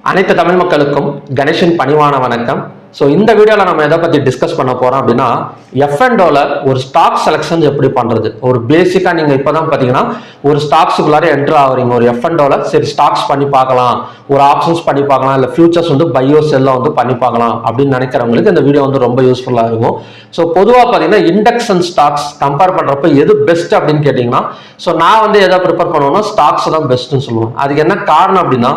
அனைத்து தமிழ் மக்களுக்கும் கணேஷின் பணிவான வணக்கம். ஸோ இந்த வீடியோவில் நம்ம எதை பற்றி டிஸ்கஸ் பண்ண போகிறோம் அப்படின்னா, F&Oல ஒரு ஸ்டாக் செலெக்ஷன் எப்படி பண்ணுறது. ஒரு பேசிக்காக நீங்கள் இப்போ தான் பார்த்தீங்கன்னா ஒரு ஸ்டாக்ஸுக்குள்ளார என்ட்ரு ஆகுறீங்க. ஒரு F&Oல சரி ஸ்டாக்ஸ் பண்ணி பார்க்கலாம், ஒரு ஆப்ஷன்ஸ் பண்ணி பார்க்கலாம், இல்லை ஃபியூச்சர்ஸ் பையோ செல்லம் பண்ணி பார்க்கலாம் அப்படின்னு நினைக்கிறவங்களுக்கு இந்த வீடியோ ரொம்ப யூஸ்ஃபுல்லாக இருக்கும். ஸோ பொதுவாக பார்த்தீங்கன்னா இண்டெக்ஸ் அண்ட் ஸ்டாக்ஸ் கம்பேர் பண்ணுறப்ப எது பெஸ்ட் அப்படின்னு கேட்டிங்கன்னா, ஸோ நான் எதை ப்ரிப்பேர் பண்ணுவேன்னா ஸ்டாக்ஸ் தான் பெஸ்ட்டுன்னு சொல்லுவேன். அதுக்கு என்ன காரணம் அப்படின்னா,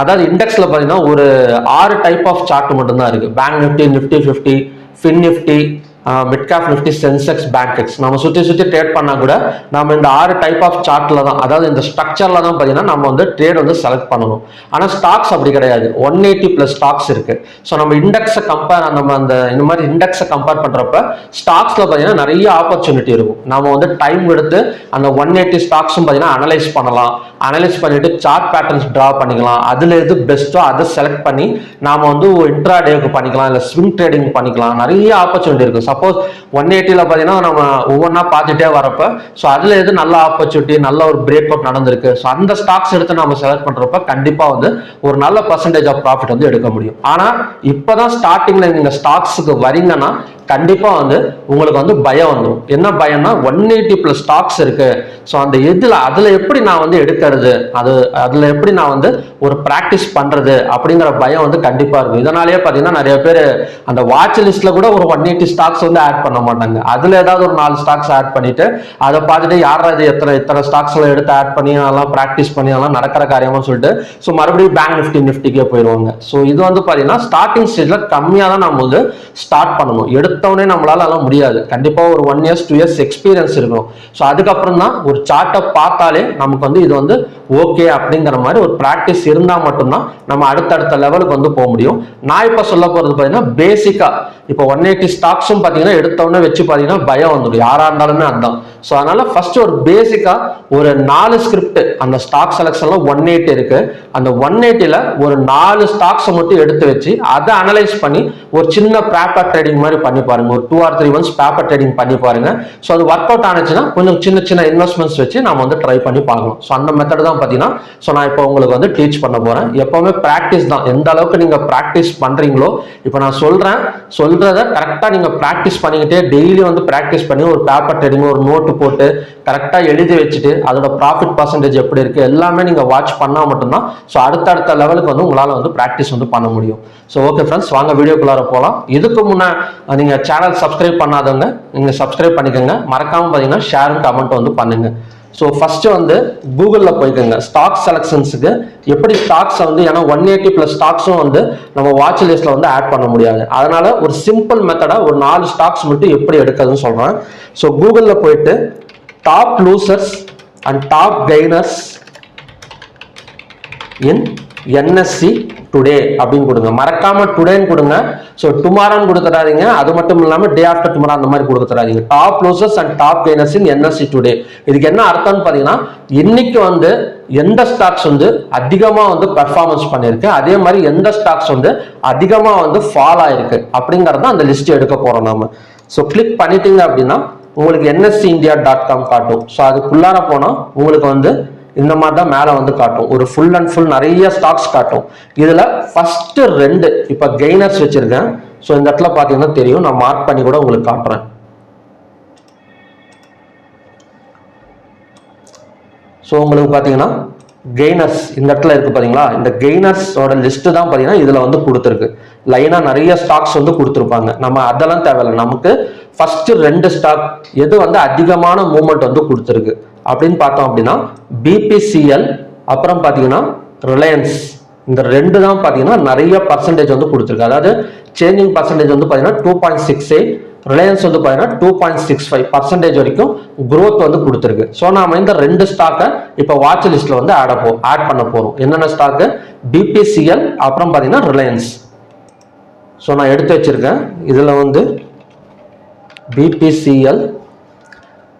அதாவது இண்டெக்ஸ்ல பாத்தீங்கன்னா ஒரு 6 டைப் ஆஃப் சார்ட் மட்டும்தான் இருக்கு. Bank Nifty, Nifty 50, fin Nifty, mid cap Nifty, Sensex, bank X. நம்ம சுற்றி ட்ரேட் பண்ணா கூட நம்ம இந்த 6 டைப் ஆஃப் சார்ட்ல தான், அதாவது இந்த ஸ்ட்ரக்சர்ல தான் பார்த்தீங்கன்னா நம்ம ட்ரேட் செலக்ட் பண்ணணும். ஆனால் ஸ்டாக்ஸ் அப்படி கிடையாது. 180+ ஸ்டாக்ஸ் இருக்கு. ஸோ நம்ம இண்டெக்ஸை கம்பேர் இந்த மாதிரி இண்டெக்ஸை கம்பேர் பண்றப்ப ஸ்டாக்ஸ்ல பார்த்தீங்கன்னா நிறைய ஆப்பர்ச்சுனிட்டி இருக்கும். நம்ம டைம் எடுத்து அந்த 180 ஸ்டாக்ஸும் பார்த்தீங்கன்னா அனலைஸ் பண்ணலாம். அனலைஸ் பண்ணிட்டு சார்ட் பேட்டர்ன்ஸ் டிரா பண்ணிக்கலாம். அதுல எது பெஸ்ட்டோ அதை செலக்ட் பண்ணி நாம இன்ட்ராடேக்கு பண்ணிக்கலாம், இல்லை ஸ்விங் ட்ரேடிங் பண்ணிக்கலாம். நிறைய ஆப்பர்ச்சுனிட்டி இருக்கு. சப்போஸ் 180ல பார்த்தீங்கன்னா நம்ம ஒவ்வொன்றா பார்த்துட்டே வரப்ப ஸோ அதில் எது நல்ல ஆப்பர்ச்சுனிட்டி, நல்ல ஒரு பிரேக் அவுட் நடந்திருக்கு, ஸோ அந்த ஸ்டாக்ஸ் எடுத்து நம்ம செலக்ட் பண்ணுறப்ப கண்டிப்பாக ஒரு நல்ல பர்சன்டேஜ் ஆஃப் ப்ராஃபிட் எடுக்க முடியும். ஆனால் இப்போதான் ஸ்டார்டிங்ல நீங்கள் ஸ்டாக்ஸுக்கு வரீங்கன்னா கண்டிப்பா உங்களுக்கு பயம் வந்துடும். என்ன பயம்னா 180+ ஸ்டாக்ஸ் இருக்கு. ஸோ அந்த அதுல எப்படி நான் எடுக்கிறது, அதுல எப்படி நான் ஒரு பிராக்டிஸ் பண்றது அப்படிங்கிற பயம் கண்டிப்பா இருக்கும். இதனாலேயே பாத்தீங்கன்னா நிறைய பேர் அந்த வாட்ச் லிஸ்ட்ல கூட ஒரு 180 ஸ்டாக்ஸ் ஆட் பண்ண மாட்டாங்க. அதுல ஏதாவது ஒரு 4 ஸ்டாக்ஸ் ஆட் பண்ணிட்டு அதை பார்த்துட்டு யாராவது எத்தனை ஸ்டாக்ஸ்ல எடுத்து ஆட் பண்ணி அதெல்லாம் பிராக்டிஸ் பண்ணி அதெல்லாம் நடக்கிற காரியமா சொல்லிட்டு ஸோ மறுபடியும் பேங்க் நிஃப்டிக்கே போயிடுவாங்க. ஸோ இது பாத்தீங்கன்னா ஸ்டார்டிங் ஸ்டேஜ்ல கம்மியா தான் நம்ம ஸ்டார்ட் பண்ணணும். எடுத்தவனே நம்மளால அதெல்லாம் முடியாது. கண்டிப்பா ஒரு 1 years 2 years எக்ஸ்பீரியன்ஸ் இருக்கணும். ஸோ அதுக்கப்புறம் தான் ஒரு சார்ட்டை பார்த்தாலே நமக்கு இது ஓகே அப்படிங்கிற மாதிரி ஒரு பிராக்டிஸ் இருந்தா மட்டும்தான் நம்ம அடுத்தடுத்த லெவலுக்கு போக முடியும். நான் இப்ப சொல்ல போறது பாத்தீங்கன்னா பேசிக்கா இப்போ 180 ஸ்டாக்ஸும் பாத்தீங்கன்னா எடுத்தவொடனே வச்சு பாத்தீங்கன்னா பயம் வந்துடும். யாரா இருந்தாலுமே அதுதான். ஸோ அதனால ஃபர்ஸ்ட் ஒரு பேசிக்கா ஒரு 4 ஸ்கிரிப்ட் அந்த ஸ்டாக் செலக்ஷன்ல 180 இருக்கு. அந்த 180ல ஒரு 4 ஸ்டாக்ஸ் மட்டும் எடுத்து வச்சு அதை அனலைஸ் பண்ணி ஒரு சின்ன பேப்பர் ட்ரேடிங் மாதிரி பண்ணி பாருங்க. ஒரு 2 or 3 months பேப்பர் ட்ரேடிங் பண்ணி பாருங்க. ஸோ அது ஒர்க் அவுட் ஆனிச்சுன்னா கொஞ்சம் சின்ன இன்வெஸ்ட்மெண்ட்ஸ் வச்சு நம்ம ட்ரை பண்ணி பார்க்கலாம். ஸோ அந்த மெத்தட் தான் பார்த்தீங்கன்னா ஸோ நான் இப்போ உங்களுக்கு டீச் பண்ண போறேன். எப்பவுமே பிராக்டிஸ் தான். எந்த அளவுக்கு நீங்க பிராக்டிஸ் பண்றீங்களோ, இப்போ நான் சொல்றத கரெக்டா நீங்க பிராக்டிஸ் பண்ணிக்கிட்டே டெய்லி பிராக்டிஸ் பண்ணி ஒரு பேப்பர் ட்ரேடிங் ஒரு நோட்டு போட்டு கரெக்டா எழுதி வச்சுட்டு அதோட ப்ராஃபிட் பர்சன்டேஜ் எப்படி இருக்கு எல்லாமே நீங்க வாட்ச் பண்ணா மட்டும்தான் ஸோ அடுத்த லெவலுக்கு உங்களால பிராக்டிஸ் பண்ண முடியும். ஸோ ஓகே ஃப்ரெண்ட்ஸ், வாங்க வீடியோக்குள்ளார போகலாம். இதுக்கு முன்னே நீங்க சேனல் சப்ஸ்கிரைப் பண்ணாதவங்க நீங்க சப்ஸ்கிரைப் பண்ணிக்கோங்க. மறக்காம பார்த்தீங்கன்னா ஷேரும் கமெண்ட் பண்ணுங்க. ஸோ ஃபர்ஸ்ட் கூகுள்ல போய்க்கோங்க. ஸ்டாக் செலக்ஷன்ஸுக்கு எப்படி ஸ்டாக்ஸ் ஏன்னா 180+ ஸ்டாக்ஸும் நம்ம வாட்ச் லிஸ்ட்ல ஆட் பண்ண முடியாது. அதனால ஒரு சிம்பிள் மெத்தடா ஒரு 4 ஸ்டாக்ஸ் மட்டும் எப்படி எடுக்கிறதுன்னு சொல்றேன். ஸோ கூகுள்ல போயிட்டு top losers and top gainers in NSE today அப்படின்னு கொடுங்க. மறக்காம டுடேன்னு கொடுங்க. ஸோ டுமாரோன்னு கொடுத்துறாதீங்க. அது மட்டும் இல்லாம டே ஆஃப்டர் டுமாரோ அந்த மாதிரி கொடுத்துறாதீங்க. Top losers and top gainers in NSE today. இதுக்கு என்ன அர்த்தம்னு பாத்தீங்கன்னா, இன்னைக்கு எந்த ஸ்டாக்ஸ் அதிகமா பெர்ஃபார்மன்ஸ் பண்ணிருக்கு, அதே மாதிரி எந்த ஸ்டாக்ஸ் அதிகமா ஃபால் ஆயிருக்கு அப்படிங்கறத அந்த லிஸ்ட் எடுக்க போறோம் நாம. ஸோ கிளிக் பண்ணிட்டீங்க அப்படின்னா உங்களுக்கு NSEindia.com காட்டும். ஸோ அதுக்குள்ளார போனா உங்களுக்கு இந்த மாதிரி தான் மேல காட்டும். ஒரு ஃபுல் அண்ட் ஃபுல் நிறைய ஸ்டாக்ஸ் காட்டும். இதுல ஃபர்ஸ்ட் 2 இப்ப கெய்னர்ஸ் வச்சிருக்கேன். ஸோ இந்த இடத்துல பாத்தீங்கன்னா தெரியும். நான் மார்க் பண்ணி கூட உங்களுக்கு காட்டுறேன். ஸோ உங்களுக்கு பாத்தீங்கன்னா கெய்னர்ஸ் இந்த இடத்துல இருக்கு பாத்தீங்களா. இந்த கெய்னர்ஸோட லிஸ்ட் தான் பாத்தீங்கன்னா இதுல கொடுத்துருக்கு. லைனா நிறைய ஸ்டாக்ஸ் கொடுத்துருப்பாங்க. நம்ம அதெல்லாம் தேவையில்லை. நமக்கு ஃபர்ஸ்ட் 2 ஸ்டாக் எது அதிகமான மூவ்மெண்ட் கொடுத்துருக்கு அப்படின்னு பார்த்தோம் அப்படின்னா BPCL, அப்புறம் பாத்தீங்கன்னா ரிலையன்ஸ். இந்த 2 தான் பாத்தீங்கன்னா நிறைய பர்சன்டேஜ் கொடுத்துருக்கு. அதாவது சேஞ்சிங் பர்சன்டேஜ் பாத்தீங்கன்னா 2.68, ரிலையன்ஸ் பாத்தீங்கன்னா 2.65% வரைக்கும் growth கொடுத்துருக்கு. ஸோ நாம இந்த 2 ஸ்டாக்கை இப்போ வாட்ச் லிஸ்ட்ல ஆட் பண்ண போறோம். என்னென்ன ஸ்டாக்கு? BPCL, அப்புறம் பாத்தீங்கன்னா ரிலையன்ஸ். ஸோ நான் எடுத்து வச்சிருக்கேன். இதுல BPCL.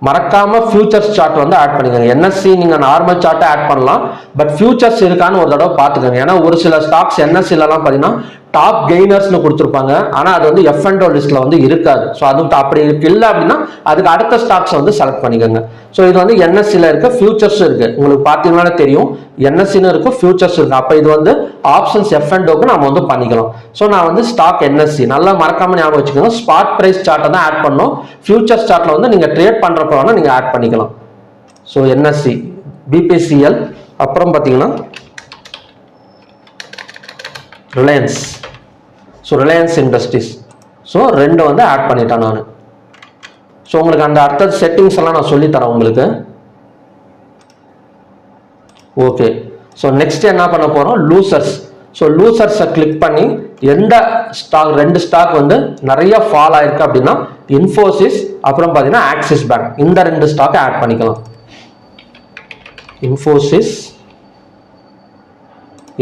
மறக்காம ஃபியூச்சர்ஸ் சார்ட் ஆட் பண்ணிக்கோங்க. NSE நீங்க நார்மல் சார்ட்டை ஆட் பண்ணலாம், பட் ஃபியூச்சர்ஸ் இருக்கான்னு ஒரு தடவை பார்த்துக்கோங்க. ஏன்னா ஒரு சில ஸ்டாக்ஸ் NSEலாம் பாத்தீங்கன்னா டாப் கெய்னர்ஸ்னு கொடுத்துருப்பாங்க, ஆனால் அது வந்து F&O லிஸ்ட்ல வந்து இருக்காது. ஸோ அது அப்படி இல்லை அப்படின்னா அதுக்கு அடுத்த ஸ்டாக்ஸ் வந்து செலக்ட் பண்ணிக்கோங்க. ஸோ இது வந்து NSEல இருக்க ஃபியூச்சர்ஸ் இருக்கு, உங்களுக்கு பார்த்தீங்கன்னா தெரியும் NSEன்னு இருக்கு, ஃபியூச்சர்ஸ் இருக்கு. அப்போ இது வந்து ஆப்ஷன்ஸ் F&Oக்கு நம்ம வந்து பண்ணிக்கலாம். ஸோ நான் வந்து ஸ்டாக் NSE நல்லா மறக்காம ஞாபகம் வச்சுக்கோங்க. ஸ்பாட் பிரைஸ் சார்ட்டை தான் ஆட் பண்ணோம், ஃபியூச்சர் சார்ட்ல வந்து நீங்க ட்ரேட் பண்றப்ப வேணா நீங்க ஆட் பண்ணிக்கலாம். ஸோ NSE, BPCL, அப்புறம் பார்த்தீங்கன்னா Reliance. So Reliance industries. So ரெண்டு வந்து ஆட் பண்ணிட்டேன் நான். ஸோ உங்களுக்கு அந்த அடுத்த செட்டிங்ஸ் எல்லாம் நான் சொல்லித்தரேன் உங்களுக்கு. ஓகே, ஸோ நெக்ஸ்ட் என்ன பண்ண போறோம், லூசர்ஸ். ஸோ லூசர்ஸை கிளிக் பண்ணி எந்த ஸ்டாக், ரெண்டு ஸ்டாக் வந்து நிறைய ஃபால் ஆயிருக்கு அப்படின்னா இன்ஃபோசிஸ் அப்புறம் பார்த்தீங்கன்னா ஆக்சிஸ் பேங்க், இந்த ரெண்டு ஸ்டாக்கை ஆட் பண்ணிக்கலாம். இன்ஃபோசிஸ்,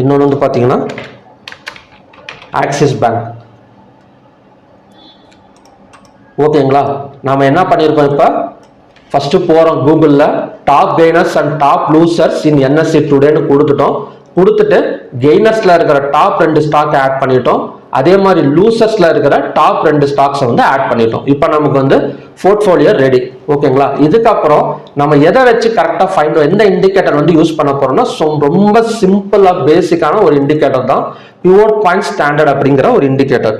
இன்னொன்று வந்து பார்த்தீங்கன்னா ஆக்சிஸ் பேங்க். ஓகேங்களா, நாம என்ன பண்ணியிருக்கோம், இப்போ ஃபர்ஸ்ட் போறோம் கூகுளில் top gainers and top losers in NSE டுடேன்னு கொடுத்துட்டோம். கொடுத்துட்டு கெய்னர்ஸ்ல இருக்கிற டாப் 2 ஸ்டாக் ஆட் பண்ணிட்டோம், அதே மாதிரி லூசர்ஸ்ல இருக்கிற டாப் 2 ஸ்டாக்ஸை வந்து ஆட் பண்ணிட்டோம். இப்போ நமக்கு வந்து போர்ட்ஃபோலியோ ரெடி. ஓகேங்களா, இதுக்கப்புறம் நம்ம எதை வச்சு கரெக்டாக ஃபைண்ட், எந்த இண்டிகேட்டர் வந்து யூஸ் பண்ண போறோம்னா ரொம்ப சிம்பிளா பேசிக்கான ஒரு இண்டிகேட்டர் தான் பிவோட் பாயிண்ட் ஸ்டாண்டர்ட் அப்படிங்கிற ஒரு இண்டிகேட்டர்.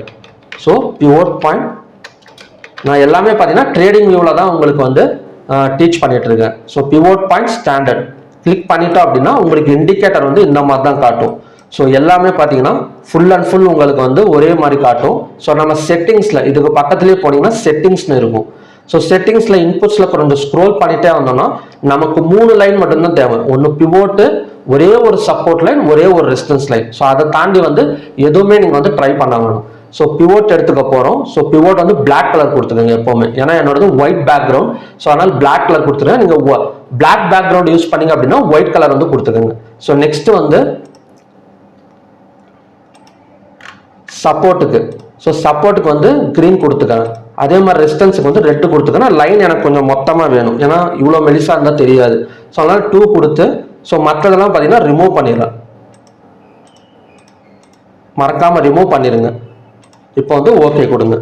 ஸோ பிவோட் பாயிண்ட் நான் எல்லாமே பார்த்தீங்கன்னா ட்ரேடிங் வியூவில் தான் உங்களுக்கு வந்து டீச் பண்ணிட்டு இருக்கேன். So pivot point standard click பண்ணிட்டோம் அப்படின்னா உங்களுக்கு இண்டிகேட்டர் வந்து இந்த மாதிரி தான் காட்டும். ஸோ எல்லாமே பார்த்தீங்கன்னா ஃபுல் அண்ட் ஃபுல் உங்களுக்கு வந்து ஒரே மாதிரி காட்டும். ஸோ நம்ம செட்டிங்ஸ்ல இதுக்கு பக்கத்துலேயே போனீங்கன்னா செட்டிங்ஸ்னு இருக்கும். ஸோ செட்டிங்ஸ்ல இன்புட்ஸ்ல கொஞ்சம் ஸ்க்ரோல் பண்ணிட்டே வந்தோம்னா நமக்கு 3 லைன் மட்டும்தான் தேவை. ஒன்று பிவோட்டு, ஒரே ஒரு சப்போர்ட் லைன், ஒரே ஒரு ரெசிஸ்டன்ஸ் லைன். ஸோ அதை தாண்டி வந்து எதுவுமே நீங்க வந்து ட்ரை பண்ண வேணும். ஸோ பிவோட் எடுத்துக்க போறோம். ஸோ பிவோட் வந்து பிளாக் கலர் கொடுத்துருங்க எப்பவுமே, ஏன்னா என்னோடது ஒயிட் பேக்ரவுண்ட். ஸோ அதனால பிளாக் கலர் கொடுத்துருங்க. நீங்க பிளாக் பேக்ரவுண்ட் யூஸ் பண்ணீங்க அப்படின்னா ஒயிட் கலர் வந்து கொடுத்துக்கோங்க. ஸோ நெக்ஸ்ட் வந்து சப்போர்ட்டுக்கு, ஸோ சப்போர்ட்டுக்கு வந்து கிரீன் கொடுத்துக்கிறேன். அதே மாதிரி ரெசிஸ்டன்ஸுக்கு வந்து ரெட்டு கொடுத்துக்கிறேன். லைன் எனக்கு கொஞ்சம் மொத்தமாக வேணும், ஏன்னா இவ்வளோ மெலிசா இருந்தால் தெரியாது. ஸோ அதனால 2 கொடுத்து, ஸோ மற்றதெல்லாம் பார்த்தீங்கன்னா ரிமூவ் பண்ணிடுறேன். மறக்காம ரிமூவ் பண்ணிடுங்க. இப்போ வந்து ஓகே கொடுங்க.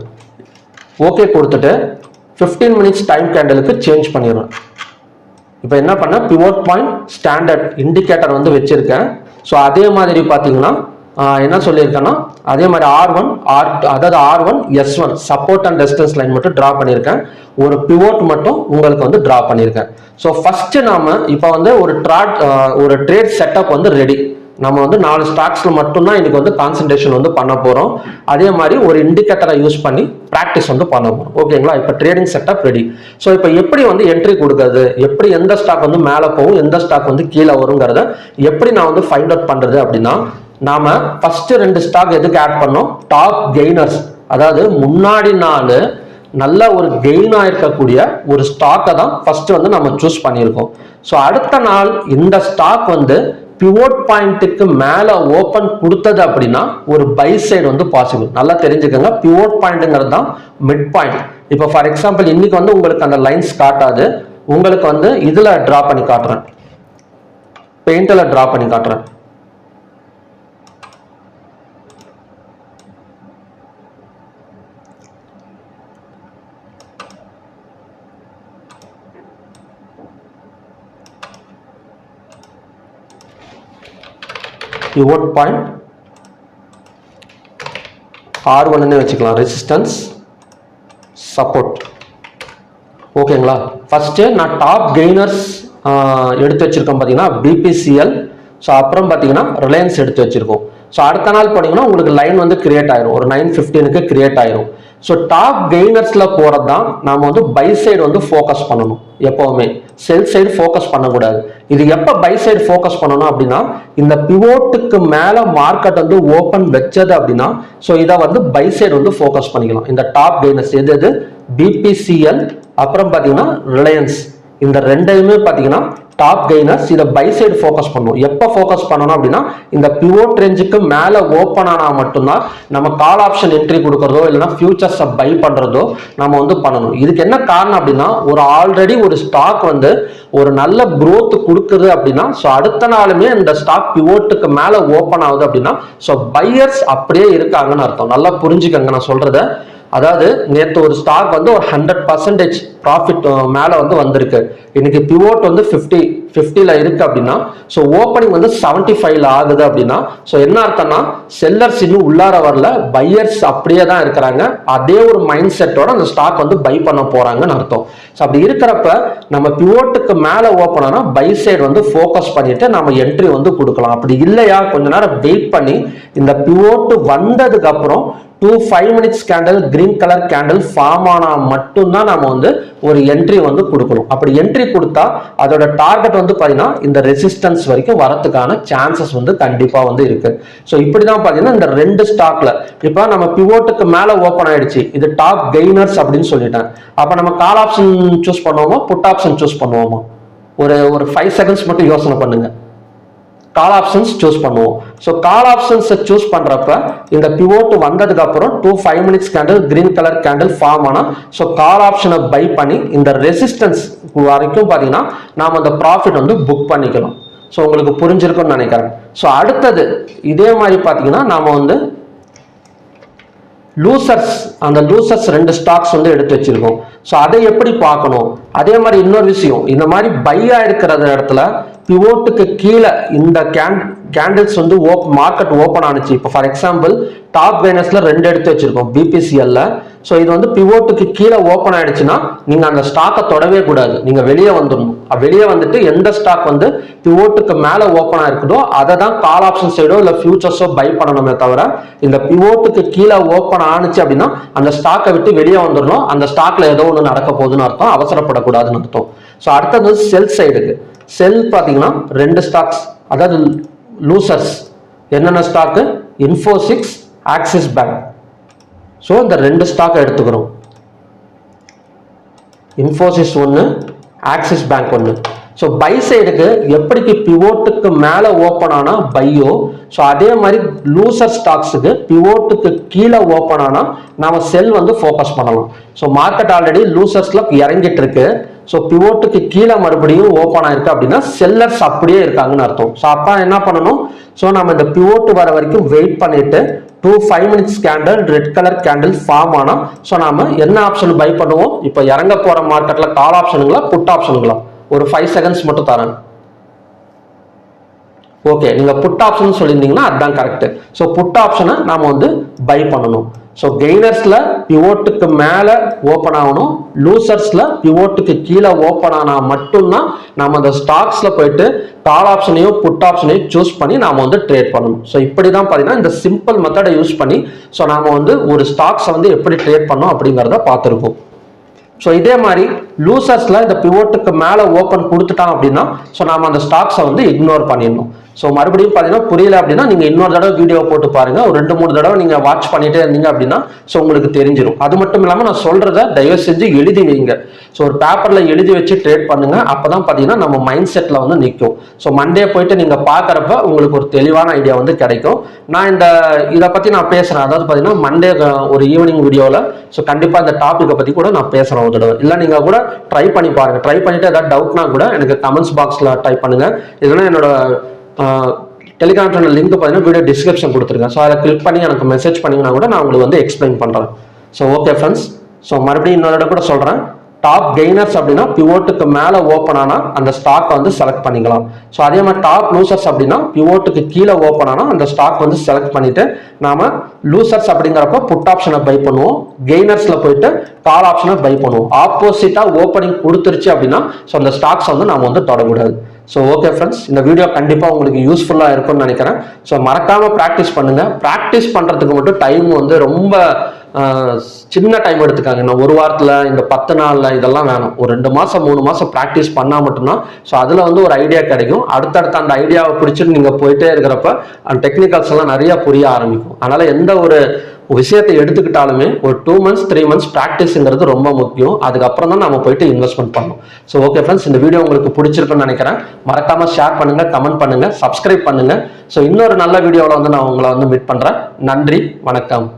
ஓகே கொடுத்துட்டு 15 மினிட்ஸ் டைம் கேண்டலுக்கு சேஞ்ச் பண்ணிடுறேன். இப்போ என்ன பண்ண, பிவோட் பாயிண்ட் ஸ்டாண்டர்ட் இண்டிகேட்டர் வந்து வச்சிருக்கேன். ஸோ அதே மாதிரி பார்த்தீங்கன்னா என்ன சொல்லியிருக்கேன்னா அதே மாதிரி R1 R2 அதாவது R1 S1 support and resistance line மட்டும் டிரா பண்ணியிருக்கேன். ஒரு பிவோட் மட்டும் உங்களுக்கு வந்து டிரா பண்ணியிருக்கேன். ஸோ ஃபர்ஸ்ட் நாம இப்போ வந்து ஒரு ட்ரேட் செட்டப் வந்து ரெடி. நம்ம வந்து 4 ஸ்டாக்ஸ்ல மட்டும்தான் இன்னைக்கு வந்து கான்சென்ட்ரேஷன் வந்து பண்ண போறோம். அதே மாதிரி ஒரு இண்டிகேட்டரை யூஸ் பண்ணி பிராக்டிஸ் வந்து பண்ண போறோம். ஓகேங்களா, இப்போ ட்ரேடிங் செட்டப் ரெடி. ஸோ இப்போ எப்படி வந்து என்ட்ரி கொடுக்கறது, எப்படி எந்த ஸ்டாக் வந்து மேலே போகும், எந்த ஸ்டாக் வந்து கீழே வருங்கிறத எப்படி நான் வந்து ஃபைண்ட் அவுட் பண்றது அப்படின்னா, நாம ஃபர்ஸ்ட் 2 ஸ்டாக் எதுக்கு ஆட் பண்ணோம், டாப் கெய்னர்ஸ், அதாவது முன்னாடி நாள் நல்ல ஒரு கெயின் ஆயிருக்கக்கூடிய ஒரு ஸ்டாக்கை தான் ஃபர்ஸ்ட் வந்து நம்ம சூஸ் பண்ணியிருக்கோம். ஸோ அடுத்த நாள் இந்த ஸ்டாக் வந்து பிவோட் பாயிண்ட்டுக்கு மேல ஓபன் கொடுத்தது அப்படின்னா ஒரு பை சைடு வந்து பாசிபிள். நல்லா தெரிஞ்சுக்கோங்க, பிவோட் பாயிண்ட்ங்கிறது தான் மிட் பாயிண்ட். இப்போ ஃபார் எக்ஸாம்பிள் இன்னைக்கு வந்து உங்களுக்கு அந்த லைன்ஸ் காட்டாது, உங்களுக்கு வந்து இதுல டிரா பண்ணி காட்டுறேன், பெயிண்ட்ல டிரா பண்ணி காட்டுறேன். pivot point R1 ன்னு வச்சுக்கலாம், ரெசிஸ்டன்ஸ் சப்போர்ட். ஓகேங்களா, ஃபர்ஸ்ட் நான் டாப் கெய்னர்ஸ் எடுத்து வச்சிருக்கோம் பார்த்தீங்கன்னா BPCL. ஸோ அப்புறம் பார்த்தீங்கன்னா ரிலையன்ஸ் எடுத்து வச்சிருக்கோம். ஸோ அடுத்த நாள் போனீங்கன்னா உங்களுக்கு லைன் வந்து கிரியேட் ஆயிரும், ஒரு 9:15க்கு கிரியேட் ஆயிரும். ஸோ டாப் கெய்னர்ஸ்ல போறது தான் நாம வந்து பை சைடு வந்து ஃபோக்கஸ் பண்ணணும். எப்பவுமே செல் சைடு ஃபோக்கஸ் பண்ணக்கூடாது. இது எப்போ பை சைடு ஃபோக்கஸ் பண்ணணும் அப்படின்னா, இந்த பிவோட்டுக்கு மேல மார்க்கெட் வந்து ஓப்பன் வச்சது அப்படின்னா, ஸோ இதை வந்து பை சைடு வந்து ஃபோக்கஸ் பண்ணிக்கலாம். இந்த டாப் கெய்னர்ஸ் எது BPCL அப்புறம் பார்த்தீங்கன்னா ரிலையன்ஸ், இந்த ரெண்டையுமே பார்த்தீங்கன்னா டாப் கெய்னர்ஸ். இதை பை சைடு ஃபோக்கஸ் பண்ணும். எப்போ ஃபோக்கஸ் பண்ணணும் அப்படின்னா இந்த பிவோட் ரேஞ்சுக்கு மேலே ஓப்பன் ஆனால் மட்டும்தான் நம்ம கால் ஆப்ஷன் என்ட்ரி கொடுக்கறதோ இல்லைன்னா ஃபியூச்சர்ஸை பை பண்ணுறதோ நம்ம வந்து பண்ணணும். இதுக்கு என்ன காரணம் அப்படின்னா ஆல்ரெடி ஒரு ஸ்டாக் வந்து ஒரு நல்ல growth கொடுக்குது அப்படின்னா ஸோ அடுத்த நாளுமே இந்த ஸ்டாக் பிவோட்டுக்கு மேலே ஓப்பன் ஆகுது அப்படின்னா ஸோ பையர்ஸ் அப்படியே இருக்காங்கன்னு அர்த்தம். நல்லா புரிஞ்சுக்கங்க நான் சொல்றத. அதாவது நேற்று ஒரு ஸ்டாக் வந்து ஒரு 100% ப்ராஃபிட் மேலே வந்து வந்திருக்கு. இன்னைக்கு பிவோட் வந்து 50ல இருக்கு அப்படின்னா ஸோ ஓப்பனிங் வந்து 75ல ஆகுது அப்படின்னா ஸோ என்ன அர்த்தம்னா செல்லர்ஸ் இன்னும் உள்ளார வரல, பையர்ஸ் அப்படியே தான் இருக்கிறாங்க. அதே ஒரு மைண்ட் செட்டோட அந்த ஸ்டாக் வந்து பை பண்ண போறாங்கன்னு அர்த்தம். ஸோ அப்படி இருக்கிறப்ப நம்ம பிவோட்டுக்கு மேலே ஓப்பன் ஆனால் பை சைடு வந்து ஃபோக்கஸ் பண்ணிட்டு நம்ம என்ட்ரி வந்து கொடுக்கலாம். அப்படி இல்லையா கொஞ்ச நேரம் வெயிட் பண்ணி இந்த பிவோட்டு வந்ததுக்கு அப்புறம் 5 minutes candle green colour candle form ஆனா மட்டும்தான் நம்ம வந்து ஒரு என்ட்ரி வந்து கொடுக்கணும். அப்படி என்ட்ரி கொடுத்தா அதோட டார்கெட் வந்து பாத்தீங்கன்னா இந்த ரெசிஸ்டன்ஸ் வரைக்கும் வரதுக்கான சான்சஸ் வந்து கண்டிப்பா வந்து இருக்கு. ஸோ இப்படிதான் பாத்தீங்கன்னா இந்த ரெண்டு ஸ்டாக்ல இப்ப நம்ம பிவோட்டுக்கு மேல ஓப்பன் ஆயிடுச்சு, இது டாப் கெய்னர்ஸ் அப்படின்னு சொல்லிட்டேன். அப்ப நம்ம கால் ஆப்ஷன் சூஸ் பண்ணுவோமா புட் ஆப்ஷன் சூஸ் பண்ணுவோமா? ஒரு 5 seconds மட்டும் யோசனை பண்ணுங்க. கால் ஆப்ஷன்ஸ் சூஸ் பண்ணுவோம். ஸோ கால் ஆப்ஷன்ஸ் சூஸ் பண்றப்ப இந்த பிவோட் வந்ததுக்கு அப்புறம் 5 minutes candle green colour candle form ஆனா ஸோ கால் ஆப்ஷனை பை பண்ணி இந்த ரெசிஸ்டன்ஸ் வரைக்கும் பார்த்தீங்கன்னா நாம அந்த ப்ராஃபிட் வந்து புக் பண்ணிக்கலாம். ஸோ உங்களுக்கு புரிஞ்சிருக்கும்னு நினைக்கிறேன். ஸோ அடுத்தது இதே மாதிரி பார்த்தீங்கன்னா நாம வந்து லூசர்ஸ், அந்த லூசர்ஸ் 2 ஸ்டாக்ஸ் வந்து எடுத்து வச்சிருக்கோம். ஸோ அதை எப்படி பார்க்கணும்? அதே மாதிரி இன்னொரு விஷயம், இந்த மாதிரி பையா இருக்கிற இடத்துல பிவோட்டுக்கு கீழே இந்த கேண்டில்ஸ் வந்து மார்க்கெட் ஓப்பன் ஆனிச்சு. இப்போ ஃபார் எக்ஸாம்பிள் டாப் கெய்னர்ஸ்ல 2 எடுத்து வச்சிருக்கோம் பிபிசிஎல்ல. ஸோ இது வந்து பிவோட்டுக்கு கீழே ஓப்பன் ஆயிடுச்சுன்னா நீங்க அந்த ஸ்டாக்கை தொடவே கூடாது, நீங்க வெளியே வந்துடணும். வெளியே வந்துட்டு எந்த ஸ்டாக் வந்து பிவோட்டுக்கு மேலே ஓப்பன் ஆயிருக்குதோ அதை தான் கால் ஆப்ஷன் சைடோ இல்லை ஃபியூச்சர்ஸோ பை பண்ணணுமே தவிர இந்த பிவோட்டுக்கு கீழே ஓப்பன் ஆனிச்சு அப்படின்னா அந்த ஸ்டாக்கை விட்டு வெளியே வந்துடணும். அந்த ஸ்டாக்ல ஏதோ ஒன்று நடக்க போகுதுன்னு அர்த்தம், அவசரப்படக்கூடாதுன்னு அர்த்தம். ஸோ அடுத்தது செல் சைடுக்கு. செல் பார்த்தீங்கன்னா 2 ஸ்டாக்ஸ், அதாவது லூசர்ஸ் என்னென்ன ஸ்டாக்கு? இன்ஃபோசிஸ், ஆக்சிஸ் பேங்க். ஸோ இந்த 2 ஸ்டாக் எடுத்துக்கிறோம். இன்ஃபோசிஸ் 1, ஆக்சிஸ் பேங்க் 1. ஸோ பை சைடுக்கு எப்படிக்கு பிவோட்டுக்கு மேலே ஓப்பன் ஆனா பையோ ஸோ அதே மாதிரி லூசர் ஸ்டாக்ஸுக்கு பிவோட்டுக்கு கீழே ஓப்பன் ஆனா நாம செல் வந்து ஃபோக்கஸ் பண்ணலாம். ஸோ மார்க்கெட் ஆல்ரெடி லூசர்ஸ்ல இறங்கிட்டு இருக்கு. ஸோ பிவோட்டுக்கு கீழே மறுபடியும் ஓப்பன் ஆயிருக்கு அப்படின்னா செல்லர்ஸ் அப்படியே இருக்காங்கன்னு அர்த்தம். ஸோ அப்போ என்ன பண்ணணும்? ஸோ நம்ம இந்த பிவோட்டு வர வரைக்கும் வெயிட் பண்ணிட்டு 5 minutes candle red colour candle form ஆனா ஸோ நாம என்ன ஆப்ஷன் பை பண்ணுவோம்? இப்போ இறங்க போற மார்க்கெட்ல கால் ஆப்ஷனுங்களா புட் ஆப்ஷனுங்களா? ஒரு 5 seconds மட்டும் தரேன். ஓகே, நீங்க புட் ஆப்ஷன் சொல்லியிருந்தீங்கன்னா அதுதான் கரெக்ட். ஸோ புட் ஆப்ஷனை நாம வந்து பை பண்ணணும். ஸோ கெய்னர்ஸ்ல பிவோட்டுக்கு மேலே ஓப்பன் ஆகணும், லூசர்ஸ்ல பிவோட்டுக்கு கீழே ஓப்பன் ஆனா மட்டும்தான் நம்ம அந்த ஸ்டாக்ஸ்ல போயிட்டு கால் ஆப்ஷனையோ புட் ஆப்ஷனையோ சூஸ் பண்ணி நாம வந்து ட்ரேட் பண்ணணும். ஸோ இப்படி தான் பார்த்தீங்கன்னா இந்த சிம்பிள் மெத்தடை யூஸ் பண்ணி ஸோ நாம வந்து ஒரு ஸ்டாக்ஸை வந்து எப்படி ட்ரேட் பண்ணோம் அப்படிங்கிறத பார்த்துருக்கோம். ஸோ இதே மாதிரி லூசர்ஸ்ல இந்த பிவோட்டுக்கு மேலே ஓப்பன் கொடுத்துட்டான் அப்படின்னா ஸோ நாம அந்த ஸ்டாக்ஸை வந்து இக்னோர் பண்ணிடணும். ஸோ மறுபடியும் பார்த்தீங்கன்னா புரியல அப்படின்னா நீங்க இன்னொரு தடவை வீடியோ போட்டு பாருங்க. ஒரு 2-3 தடவை நீங்க வாட்ச் பண்ணிட்டே இருந்தீங்க அப்படின்னா ஸோ உங்களுக்கு தெரிஞ்சிடும். அது மட்டும் இல்லாமல் நான் சொல்றத தயவு செஞ்சு எழுதி வைங்க. ஸோ ஒரு பேப்பர்ல எழுதி வச்சு ட்ரேட் பண்ணுங்க. அப்பதான் பார்த்தீங்கன்னா நம்ம மைண்ட் செட்ல வந்து நிற்கும். ஸோ மண்டே போயிட்டு நீங்க பார்க்கறப்ப உங்களுக்கு ஒரு தெளிவான ஐடியா வந்து கிடைக்கும். நான் இதை பத்தி நான் பேசுறேன். அதாவது பார்த்தீங்கன்னா மண்டே ஒரு ஈவினிங் வீடியோல ஸோ கண்டிப்பா இந்த டாபிக்கை பத்தி கூட நான் பேசுறேன் ஒரு தடவை. இல்லை நீங்க கூட ட்ரை பண்ணி பாருங்க. ட்ரை பண்ணிட்டு ஏதாவது டவுட்னா கூட எனக்கு கமெண்ட்ஸ் பாக்ஸ்ல டைப் பண்ணுங்க. இல்லைன்னா என்னோட டெலிகிராம் சேனல் லிங்க் பார்த்தீங்கன்னா வீடியோ டிஸ்கிரிப்ஷன் கொடுத்துருக்கேன். ஸோ அதை கிளிக் பண்ணி எனக்கு மெசேஜ் பண்ணிங்கன்னா கூட நான் உங்களுக்கு வந்து எக்ஸ்பிளைன் பண்ணுறேன். ஸோ ஓகே ஃப்ரெண்ட்ஸ், ஸோ மறுபடியும் இன்னொரு கூட சொல்கிறேன். டாப் கெய்னர்ஸ் அப்படின்னா பிவோட்டுக்கு மேலே ஓப்பன் ஆனால் அந்த ஸ்டாக் வந்து செலக்ட் பண்ணிக்கலாம். ஸோ அதே மாதிரி டாப் லூசர்ஸ் அப்படின்னா பிவோட்டுக்கு கீழே ஓப்பன் ஆனால் அந்த ஸ்டாக் வந்து செலக்ட் பண்ணிட்டு நாம லூசர்ஸ் அப்படிங்கிறப்ப புட் ஆப்ஷனை பை பண்ணுவோம், கெய்னர்ஸ்ல போயிட்டு கால் ஆப்ஷனை பை பண்ணுவோம். ஆப்போசிட்டா ஓப்பனிங் கொடுத்துருச்சு அப்படின்னா ஸோ அந்த ஸ்டாக்ஸ் வந்து நாம வந்து தொடக்கூடாது. ஸோ ஓகே ஃப்ரெண்ட்ஸ், இந்த வீடியோ கண்டிப்பாக உங்களுக்கு யூஸ்ஃபுல்லாக இருக்கும்னு நினைக்கிறேன். ஸோ மறக்காமல் ப்ராக்டிஸ் பண்ணுங்க. ப்ராக்டிஸ் பண்ணுறதுக்கு மட்டும் டைம் வந்து ரொம்ப சின்ன டைம் எடுத்துக்காங்க. இன்னும் ஒரு வாரத்தில் இந்த 10 நாளில் இதெல்லாம் வேணும். ஒரு 2 மாதம் 3 மாதம் ப்ராக்டிஸ் பண்ணால் மட்டும்தான் ஸோ அதில் வந்து ஒரு ஐடியா கிடைக்கும். அடுத்தடுத்த அந்த ஐடியாவை பிடிச்சிட்டு நீங்கள் போயிட்டே இருக்கிறப்ப அந்த டெக்னிக்கல்ஸ் எல்லாம் நிறைய புரிய ஆரம்பிக்கும். அதனால் எந்த ஒரு விஷயத்தை எடுத்துக்கிட்டாலுமே ஒரு 2 months 3 months ப்ராக்டிஸ்ங்கிறது ரொம்ப முக்கியம். அதுக்கப்புறம் தான் நம்ம போயிட்டு இன்வெஸ்ட்மெண்ட் பண்ணணும். ஸோ ஓகே ஃப்ரெண்ட்ஸ், இந்த வீடியோ உங்களுக்கு பிடிச்சிருக்குன்னு நினைக்கிறேன். மறக்காம ஷேர் பண்ணுங்க, கமெண்ட் பண்ணுங்க, சப்ஸ்கிரைப் பண்ணுங்க. ஸோ இன்னொரு நல்ல வீடியோவில் வந்து நான் உங்களை வந்து மீட் பண்றேன். நன்றி, வணக்கம்.